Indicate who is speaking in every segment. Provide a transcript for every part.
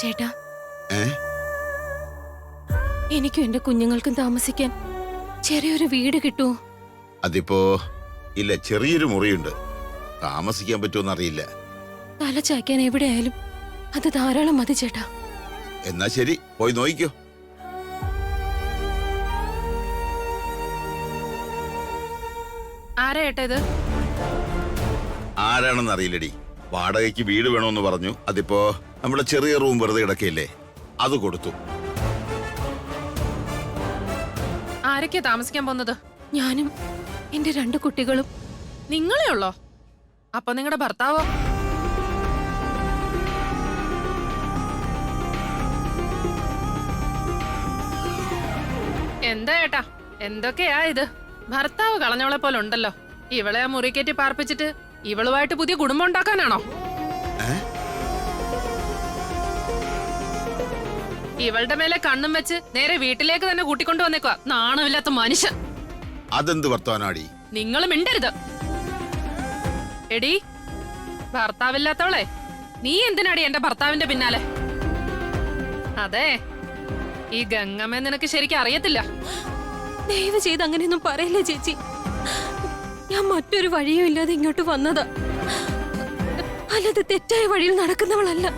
Speaker 1: ചേട്ടാ, എനിക്കും എന്റെ കുഞ്ഞുങ്ങൾക്കും താമസിക്കാൻ ചെറിയൊരു വീട് കിട്ടുമോ?
Speaker 2: അതിപ്പോ ഇല്ല, ചെറിയൊരു മുറിയുണ്ട്. താമസിക്കാൻ പറ്റുമെന്ന് അറിയില്ല.
Speaker 1: തല ചായ്ക്കാൻ എവിടെയായാലും അത് ധാരാളം മതി ചേട്ടാ.
Speaker 2: എന്നാ ശരി, പോയി നോക്കിക്കോ.
Speaker 3: ആരാ ഏട്ടാ ഇത്?
Speaker 2: ആരാണെന്ന് അറിയില്ലടി. വാടകയ്ക്ക് വീട് വേണമെന്ന് പറഞ്ഞു. അതിപ്പോ നമ്മുടെ ചെറിയ റൂം വെറുതെ കിടക്കയില്ലേ, അത് കൊടുത്തു.
Speaker 3: ആരൊക്കെയാ താമസിക്കാൻ പോകുന്നത്?
Speaker 1: ഞാനും എന്റെ 2 കുട്ടികളും.
Speaker 3: നിങ്ങളേ ഉള്ളോ? അപ്പൊ നിങ്ങളുടെ ഭർത്താവോ? എന്താ ഏട്ടാ, എന്തൊക്കെയാ ഇത്? ഭർത്താവ് കളഞ്ഞവളെ പോലെ ഉണ്ടല്ലോ. ഇവളെ ആ മുറിക്കേറ്റി പാർപ്പിച്ചിട്ട് ഇവളുമായിട്ട് പുതിയ കുടുംബം ഉണ്ടാക്കാനാണോ? ഇവളുടെ മേലെ കണ്ണും വെച്ച് നേരെ വീട്ടിലേക്ക് തന്നെ കൂട്ടിക്കൊണ്ടു വന്നേക്കുക. നാണമില്ലാത്ത മനുഷ്യൻ.
Speaker 2: അതെന്ത് വർത്തമാനാടി?
Speaker 3: നിങ്ങൾ മിണ്ടരുത്. എടി ഭർത്താവില്ലാത്തവളെ, നീ എന്തിനാടി എന്റെ ഭർത്താവിന്റെ പിന്നാലെ? അതെ, ഈ ഗംഗമ്മ നിനക്ക് ശരിക്കും അറിയത്തില്ല.
Speaker 1: ദയവ് ചെയ്ത് അങ്ങനെയൊന്നും പറയില്ലേ ചേച്ചി. ഞാൻ മറ്റൊരു വഴിയും ഇല്ലാതെ ഇങ്ങോട്ട് വന്നതാ, അല്ലാതെ തെറ്റായ വഴിയിൽ നടക്കുന്നവളല്ല.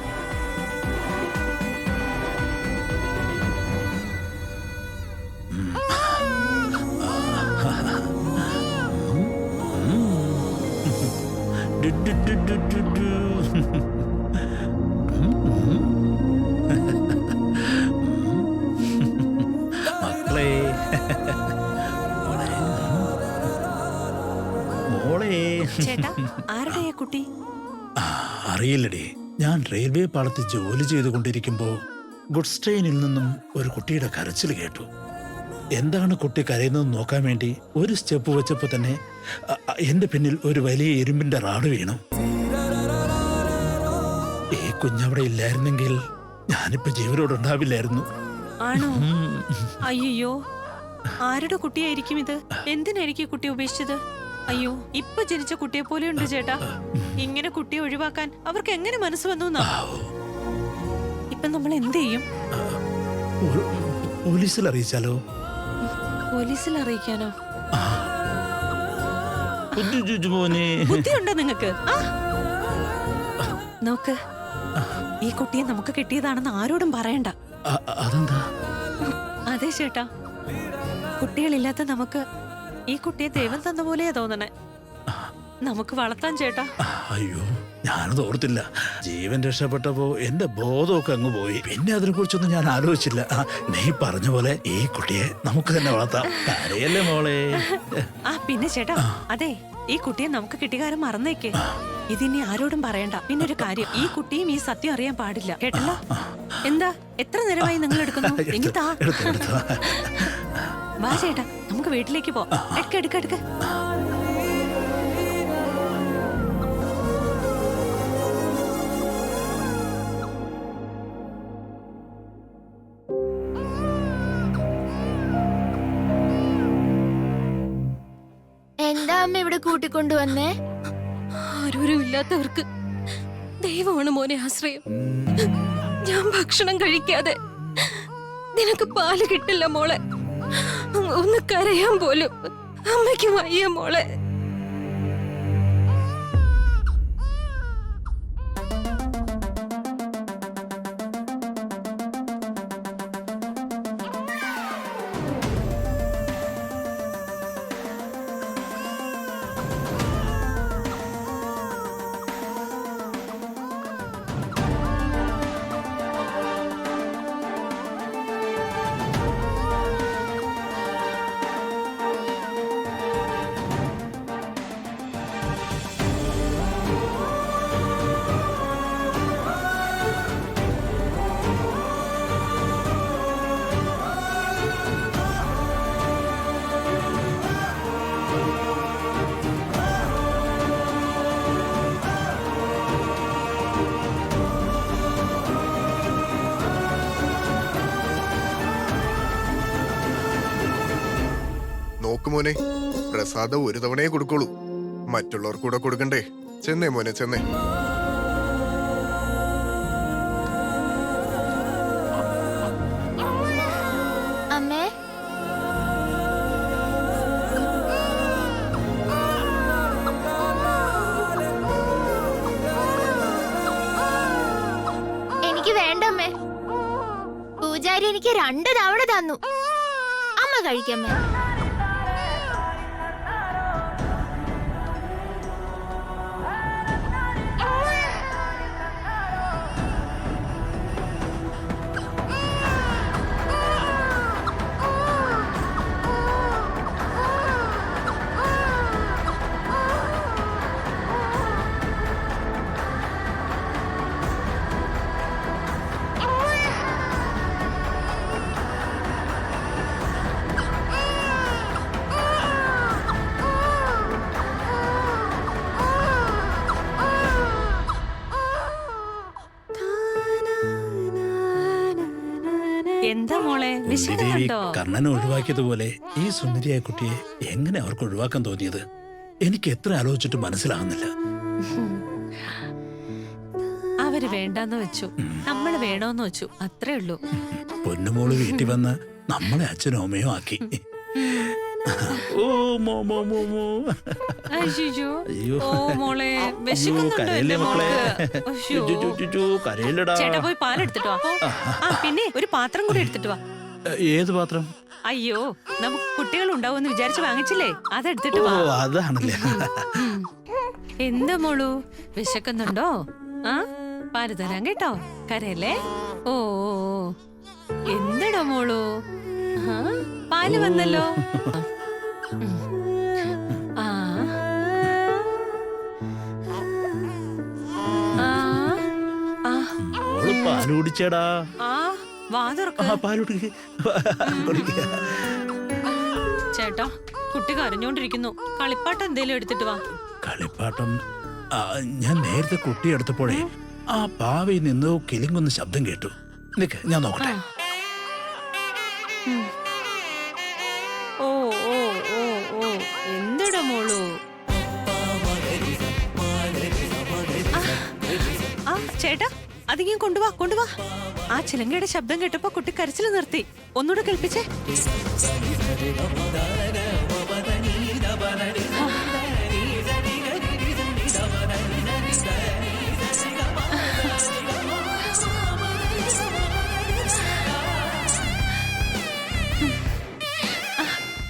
Speaker 4: മക്കളെ, മോളെ.
Speaker 1: ചേട്ടാ, ആരുടെയാ കുട്ടി?
Speaker 4: അറിയില്ലടേ. ഞാൻ റെയിൽവേ പാളത്തിൽ ജോലി ചെയ്തുകൊണ്ടിരിക്കുമ്പോ ഗുഡ്സ് ട്രെയിനിൽ നിന്നും ഒരു കുട്ടിയുടെ കരച്ചിൽ കേട്ടു. എന്താണ് കുട്ടി കരയുന്നത് നോക്കാൻ വേണ്ടി ഒരു സ്റ്റെപ്പ് വെച്ചപ്പോ തന്നെ എന്റെ പിന്നിൽ ഒരു വലിയ ഇരുമ്പിന്റെ റാഡ് വീണു. ഈ കുഞ്ഞവിടെ ഇല്ലായിരുന്നെങ്കിൽ ഞാനിപ്പോ ജീവനോടുണ്ടാവില്ലായിരുന്നു.
Speaker 1: ആണോ? അയ്യോ, ആരുടെ കുട്ടിയായിരിക്കും ഇത്? എന്തിനായിരിക്കും കുട്ടി ഉപേക്ഷിച്ചത്? അയ്യോ, ഇപ്പൊ ജനിച്ച കുട്ടിയെ പോലെ ഉണ്ട് ചേട്ടാ. ഇങ്ങനെ കുട്ടിയെ ഒഴിവാക്കാൻ അവർക്ക് എങ്ങനെ മനസ്സ് വന്നു? ഇപ്പൊ നമ്മൾ എന്ത് ചെയ്യും?
Speaker 4: പോലീസിൽ അറിയിച്ചാലോ?
Speaker 1: പോലീസിൽ അറിയിക്കാനോ?
Speaker 4: ബുദ്ധിയുണ്ടോ
Speaker 1: നിങ്ങക്ക്? നോക്ക്, ഈ കുട്ടിയെ നമുക്ക് കിട്ടിയതാണെന്ന് ആരോടും പറയണ്ട.
Speaker 4: അതെന്താ?
Speaker 1: അതെ ചേട്ടാ, കുട്ടികളില്ലാത്ത നമുക്ക് ഈ കുട്ടിയെ ദൈവം തന്ന പോലെയാ തോന്നണേ. നമുക്ക് വളർത്താൻ ചേട്ടാ.
Speaker 4: അയ്യോ, ഞാനത് ഓർത്തില്ല. ജീവൻ രക്ഷപ്പെട്ടപ്പോ എന്റെ ബോധമൊക്കെ അങ്ങ് പോയി. പിന്നെ അതിനെ കുറിച്ചൊന്നും ഞാൻ ആലോചിച്ചില്ല. നീ പറഞ്ഞ പോലെ ഈ കുട്ടിയെ നമുക്ക് തന്നെ വളർത്താം. കരയല്ലേ മോളെ?
Speaker 1: പിന്നെ ചേട്ടാ, അതെ, ഈ കുട്ടിയെ നമുക്ക് കിട്ടിയ കാര്യം മറന്നേക്ക്. ഇതിനി ആരോടും പറയണ്ട. പിന്നെ ഒരു കാര്യം, ഈ കുട്ടിയും ഈ സത്യം അറിയാൻ പാടില്ല, കേട്ടല്ലോ? എന്താ, എത്ര നേരമായി നിങ്ങൾ എടുക്കുന്നു? വാ ചേട്ടാ, നമുക്ക് വീട്ടിലേക്ക് പോ. എടുക്ക.
Speaker 5: എന്താ അമ്മ ഇവിടെ കൂട്ടിക്കൊണ്ടുവന്നേ?
Speaker 1: ആരോരും ഇല്ലാത്തവർക്ക് ദൈവമാണ് മോനെ ആശ്രയം. ഞാൻ ഭക്ഷണം കഴിക്കാതെ നിനക്ക് പാല് കിട്ടില്ല മോളെ. ഒന്ന് കരയാൻ പോലും അമ്മയ്ക്ക് വയ്യ മോളെ.
Speaker 6: മോനെ, പ്രസാദം ഒരു തവണയെ കൊടുക്കുള്ളൂ, മറ്റുള്ളവർക്ക് കൂടെ കൊടുക്കണ്ടേ? ചെന്നേ മോനെ, ചെന്നേ.
Speaker 5: അവരെനിക്ക് 2 തവണ തന്നു. അമ്മ കഴിക്കമ്മേ.
Speaker 1: എന്താ മോളെ
Speaker 4: ദേവി
Speaker 1: വിശക്കുന്നുണ്ടോ?
Speaker 4: കർണനെ ഒഴിവാക്കിയതുപോലെ ഈ സുന്ദരിയായ കുട്ടിയെ എങ്ങനെ അവർക്ക് ഒഴിവാക്കാൻ തോന്നിയത് എനിക്ക് എത്ര ആലോചിച്ചിട്ട് മനസ്സിലാകുന്നില്ല.
Speaker 1: അവര് വേണ്ടെന്ന് വെച്ചു, നമ്മള് വേണോന്ന് വെച്ചു, അത്രേ ഉള്ളൂ.
Speaker 4: പൊന്നുമോള് വീട്ടിൽ വന്ന് നമ്മളെ അച്ഛനും അമ്മയും ആക്കി. ഓ മോ മോ മോ മോ.
Speaker 1: അയ്യോ
Speaker 4: അയ്യോ.
Speaker 1: ഓ മോളെ
Speaker 4: അയ്യോ,
Speaker 1: വിശക്കുന്നുണ്ടോ
Speaker 4: കരയില്ലേ
Speaker 1: എന്റെ
Speaker 4: മക്കളെ?
Speaker 1: മോൾക്ക്? അയ്യോ.
Speaker 4: കരയില്ലടാ.
Speaker 1: ചേട്ടാ പോയി പാലെടുത്തിട്ട് വാ. ആ പിന്നെ ഒരു പാത്രം കൂടി എടുത്തിട്ട് വാ.
Speaker 4: ഏത് പാത്രം?
Speaker 1: അയ്യോ നമുക്ക് കുട്ടികൾ ഉണ്ടാവുമെന്ന് വിചാരിച്ച് വാങ്ങിച്ചില്ലേ, അതെടുത്തിട്ട്
Speaker 4: ഓ
Speaker 1: വാ.
Speaker 4: അതാണല്ലേ.
Speaker 1: എന്താ മോളു വിശക്കുന്നുണ്ടോ? ആ പാല് തരാം കേട്ടോ, കരയല്ലേ. ഓ എന്താടാ മോളു? ആ, പാല് വന്നല്ലോ. ആ ആ ആ
Speaker 4: മോള് പാല് കുടിച്ചേടാ.
Speaker 1: ആ വാ തുറക്ക.
Speaker 4: പാല് കുടിക്ക്.
Speaker 1: ചേട്ടാ കുട്ടി കരഞ്ഞോണ്ടിരിക്കുന്നു, കളിപ്പാട്ടം എന്തേലും എടുത്തിട്ട് വാ.
Speaker 4: കളിപ്പാട്ടം ഞാൻ നേരത്തെ കുട്ടി എടുത്തപ്പോഴേ ആ പാവയിൽ നിന്ന് കിളിങ്ങുന്ന ശബ്ദം കേട്ടു. നിക്ക് ഞാൻ നോക്കട്ടെ.
Speaker 1: ഓ ഓ ഓ ഓ എന്തിടാ മോളു? ആ ചേട്ടാ അതിങ്ങനെ കൊണ്ടുവാ കൊണ്ടുവാ. ആ ചിലങ്കയുടെ ശബ്ദം കേട്ടപ്പോ കുട്ടി കരച്ചിൽ നിർത്തി. ഒന്നുകൂടെ കേൾപ്പിച്ചേ.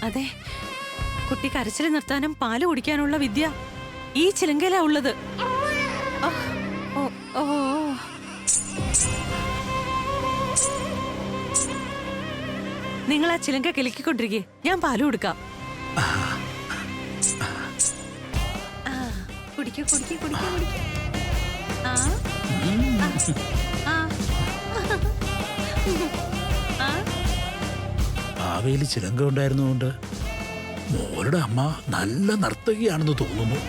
Speaker 1: അതെ, കുട്ടി കരച്ചിൽ നിർത്താനും പാല് കുടിക്കാനുള്ള വിദ്യ ഈ ചിലങ്കയിലാ ഉള്ളത്. ആ, ഓ ഓ നിങ്ങൾ ആ ചിലങ്ക കിലുക്കിക്കൊണ്ടിരിക്കേ, ഞാൻ പാല് കൊടുക്കാം. കുടിക്കൂ കുടിക്കൂ കുടിക്കൂ കുടിക്കൂ. ആ ആ ആ
Speaker 4: പാവയിൽ ചിലങ്ക ഉണ്ടായിരുന്നുകൊണ്ട് മോളുടെ അമ്മ നല്ല നർത്തകിയാണെന്ന് തോന്നുന്നു.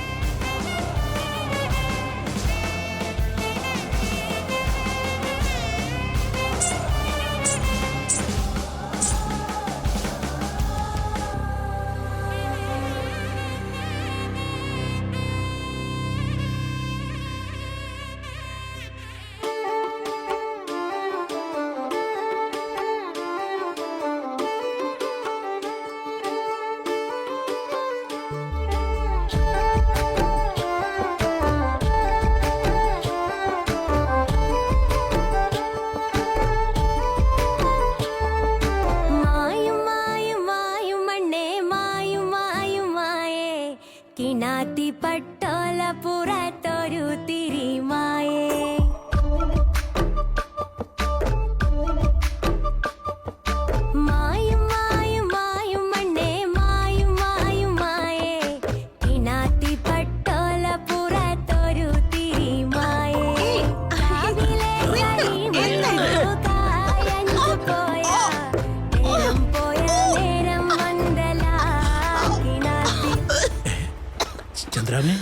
Speaker 4: ചന്ദ്രാമേ,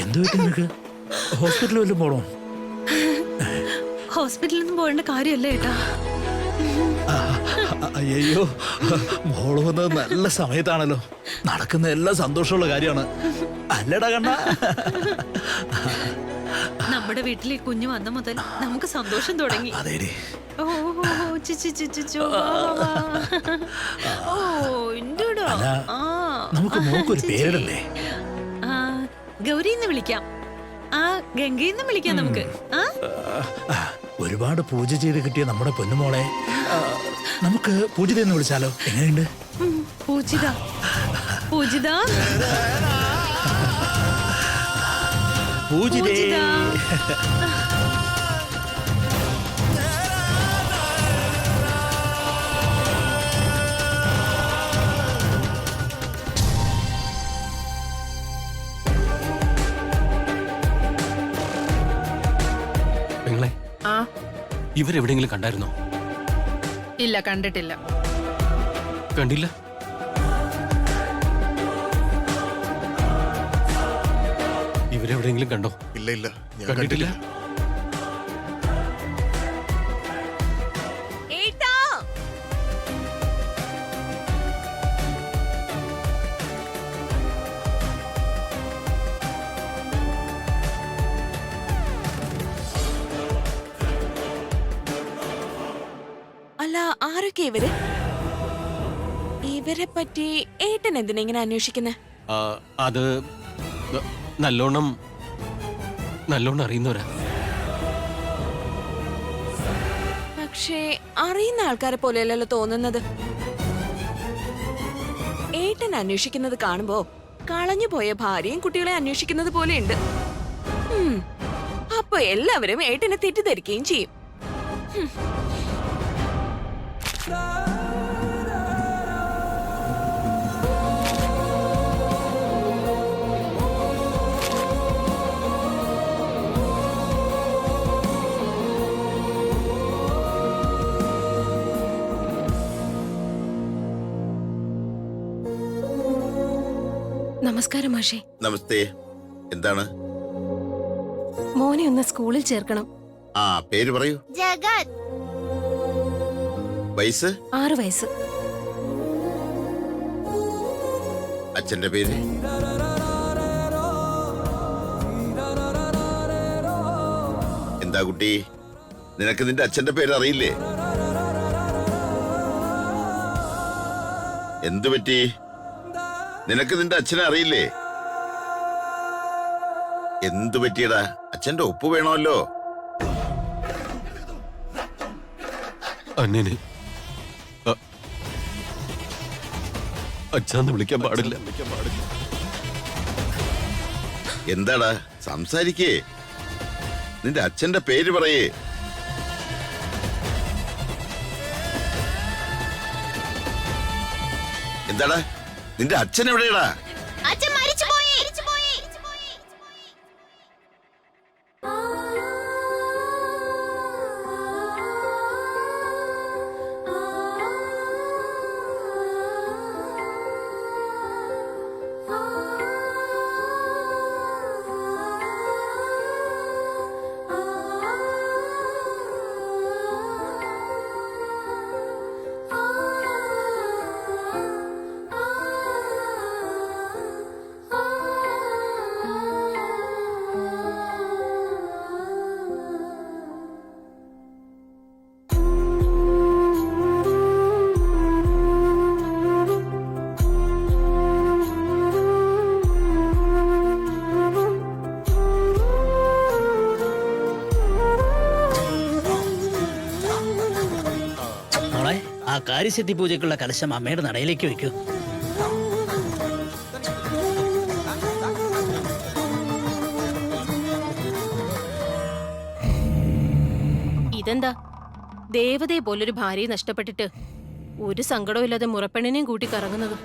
Speaker 4: എന്ത് പറ്റി നിനക്ക്? ഹോസ്പിറ്റലിൽ വല്ലതും പോണോ?
Speaker 1: ഹോസ്പിറ്റലിൽ നിന്ന് പോകേണ്ട കാര്യമല്ല ഏട്ടാ.
Speaker 4: അയ്യോ, മോള് വന്നത് നല്ല സമയത്താണല്ലോ. നടക്കുന്ന എല്ലാം സന്തോഷമുള്ള കാര്യമാണ് അല്ലടാ കണ്ണ.
Speaker 1: നമ്മുടെ വീട്ടിൽ ഈ കുഞ്ഞു വന്ന മുതൽ നമുക്ക് സന്തോഷം തുടങ്ങി.
Speaker 4: അതേടി.
Speaker 1: ഓ ചി, ചി, ചി, ചി, ചോ, വാ, വാ, വാ. ഓ എന്തുടാ?
Speaker 4: അല്ല,
Speaker 1: ആ,
Speaker 4: നമുക്ക് മോക്കൊരു
Speaker 1: ചി, ചി.
Speaker 4: പേരിടല്ലേ?
Speaker 1: ആ, ഗൗരി എന്ന് വിളിക്കാം. ആ ഗംഗയെന്നും വിളിക്കാം നമുക്ക്. ആ
Speaker 4: ആ, ഒരുപാട് പൂജ ചെയ്ത് കിട്ടിയ നമ്മുടെ പൊന്നുമോളെ നമുക്ക് പൂജിത എന്ന് വിളിച്ചാലോ? എങ്ങനെയുണ്ട്?
Speaker 1: പൂജിത. പൂജിത.
Speaker 4: പൂജിതേ.
Speaker 1: പൂജിത.
Speaker 7: പെങ്ങളെ,
Speaker 3: ആ
Speaker 7: ഇവരെവിടെയെങ്കിലും കണ്ടായിരുന്നോ?
Speaker 3: ഇല്ല, കണ്ടിട്ടില്ല.
Speaker 7: കണ്ടില്ല. ഇവരെവിടെയെങ്കിലും കണ്ടോ?
Speaker 6: ഇല്ല ഇല്ല, ഞാൻ
Speaker 7: കണ്ടിട്ടില്ല.
Speaker 6: കണ്ടിട്ടില്ല.
Speaker 8: അല്ല, ആരൊക്കെ ഇവര്? ഇവരെ പറ്റി ഏട്ടൻ എന്തിനാ ഇങ്ങനെ അന്വേഷിക്കുന്നേ?
Speaker 7: ആ, അത് നല്ലോണം അറിയുന്നവരാ.
Speaker 8: പക്ഷേ അറിയുന്ന ആൾക്കാരെ പോലെയല്ലല്ലോ തോന്നുന്നത്. ഏട്ടൻ അന്വേഷിക്കുന്നത് കാണുമ്പോ കളഞ്ഞു പോയ ഭാര്യയും കുട്ടികളെ അന്വേഷിക്കുന്നത് പോലെയുണ്ട്. അപ്പൊ എല്ലാവരും ഏട്ടനെ തെറ്റിദ്ധരിക്കുകയും ചെയ്യും.
Speaker 9: നമസ്കാരം മാഷേ.
Speaker 2: നമസ്തേ. എന്താണ്?
Speaker 9: മോനെ ഒന്ന് സ്കൂളിൽ ചേർക്കണം.
Speaker 2: ആ, പേര് പറയൂ.
Speaker 5: ജഗത്.
Speaker 2: വയസ്സ്?
Speaker 9: 6 വയസ്സ്.
Speaker 2: അച്ഛന്റെ പേര്? എന്താ കുട്ടി, നിനക്ക് നിന്റെ അച്ഛന്റെ പേര് അറിയില്ലേ? എന്തു പറ്റി? നിനക്ക് നിന്റെ അച്ഛനെ അറിയില്ലേ? എന്തു പറ്റിയടാ? അച്ഛന്റെ ഒപ്പ് വേണമല്ലോ.
Speaker 7: അന്യന് അച്ഛാന്ന് വിളിക്കാൻ പാടില്ല.
Speaker 2: എന്താടാ, സംസാരിക്കേ. നിന്റെ അച്ഛന്റെ പേര് പറയേ. എന്താടാ, നിന്റെ അച്ഛൻ എവിടെയാടാ?
Speaker 5: അച്ഛൻ മരിച്ചുപോയി.
Speaker 10: മോളെ, ആ കാര്യസിദ്ധി പൂജയ്ക്കുള്ള കലശം അമ്മയുടെ നടയിലേക്ക് വെക്കൂ.
Speaker 9: ഇതെന്താ, ദേവതയെ പോലൊരു ഭാര്യയെ നഷ്ടപ്പെട്ടിട്ട് ഒരു സങ്കടവും ഇല്ലാതെ മുറപ്പെണ്ണിനെയും കൂട്ടി കറങ്ങുന്നത്?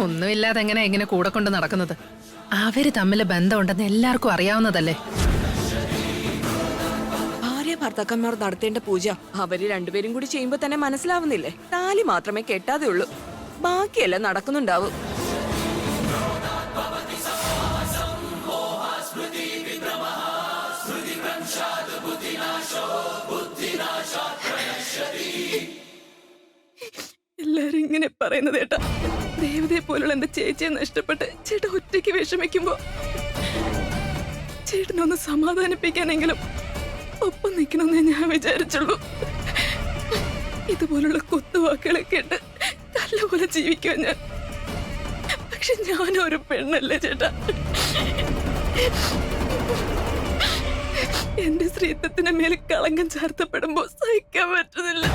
Speaker 3: ഒന്നുമില്ലാതെ ഇങ്ങനെ കൂടെ കൊണ്ട് നടക്കുന്നത്? അവര് തമ്മിൽ ബന്ധമുണ്ടെന്ന് എല്ലാവർക്കും അറിയാവുന്നതല്ലേ.
Speaker 8: ഭാര്യ ഭർത്താക്കന്മാർ നടത്തേണ്ട പൂജ അവര് രണ്ടുപേരും കൂടി ചെയ്യുമ്പോ തന്നെ മനസ്സിലാവുന്നില്ലേ? താലി മാത്രമേ കെട്ടാതെ ഉള്ളൂ, ബാക്കിയെല്ലാം നടക്കുന്നുണ്ടാവും. എല്ലാരും ഇങ്ങനെ പറയുന്നത് ചേട്ടാ, ദേവതയെ പോലുള്ള എന്റെ ചേച്ചിയെ നഷ്ടപ്പെട്ട് ചേട്ടാ ഒറ്റയ്ക്ക് വിഷമിക്കുമ്പോ ചേട്ടനൊന്ന് സമാധാനിപ്പിക്കാനെങ്കിലും ഒപ്പം നിൽക്കണമെന്നേ ഞാൻ വിചാരിച്ചുള്ളൂ. ഇതുപോലുള്ള കുത്തുവാക്കുകളെ കേട്ട് നല്ലപോലെ ജീവിക്കാൻ ഞാൻ. പക്ഷെ ഞാനൊരു പെണ്ണല്ലേ ചേട്ടാ. എന്റെ സ്ത്രീത്വത്തിന് മേൽ കളങ്കം ചാർത്തപ്പെടുമ്പോ സഹിക്കാൻ പറ്റുന്നില്ല.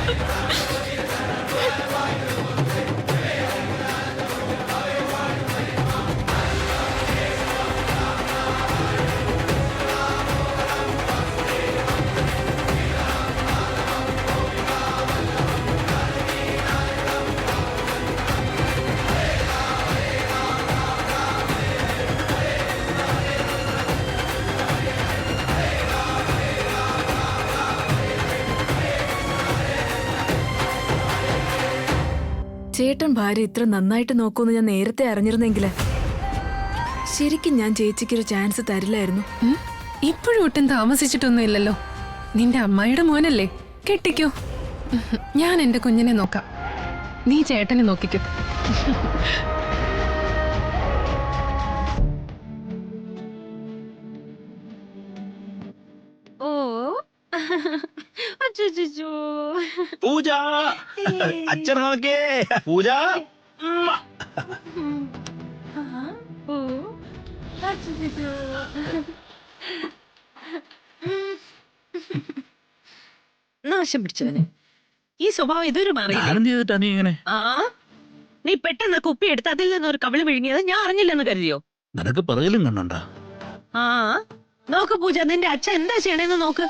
Speaker 8: ചേട്ടൻ ഭാര്യ ഇത്ര നന്നായിട്ട് നോക്കൂന്ന് ഞാൻ നേരത്തെ അറിഞ്ഞിരുന്നെങ്കില് ശരിക്കും ഞാൻ ചേച്ചിക്കൊരു ചാൻസ് തരില്ലായിരുന്നു.
Speaker 3: ഇപ്പോഴും ഒട്ടും താമസിച്ചിട്ടൊന്നും ഇല്ലല്ലോ. നിന്റെ അമ്മായിയുടെ മോനല്ലേ, കെട്ടിക്കോ. ഞാൻ എന്റെ കുഞ്ഞിനെ നോക്കാം, നീ ചേട്ടനെ നോക്കിക്കോ.
Speaker 1: ഓ അച്ചോ.
Speaker 4: പൂജ അച്ഛൻ നോക്കേ പൂജ.
Speaker 1: ഓ അച്ചോ. നാശം പിടിച്ചവന് ഈ സ്വഭാവം ഇതൊരു മാറി.
Speaker 4: ആനന്ദി ചെയ്തിട്ടാ നീ ഇങ്ങനെ?
Speaker 1: ആ നീ പെട്ടെന്ന് കുപ്പി എടുത്ത് അതിൽ നിന്ന് ഒരു കവിള് വിഴുങ്ങിയത് ഞാൻ അറിഞ്ഞില്ലെന്ന് കരുതിയോ?
Speaker 4: നിനക്ക് പിറകിലും കണ്ണുണ്ടാ?
Speaker 1: ആ നോക്ക് പൂജ, നിന്റെ അച്ഛൻ എന്താ ചെയ്യണേന്ന് നോക്ക്.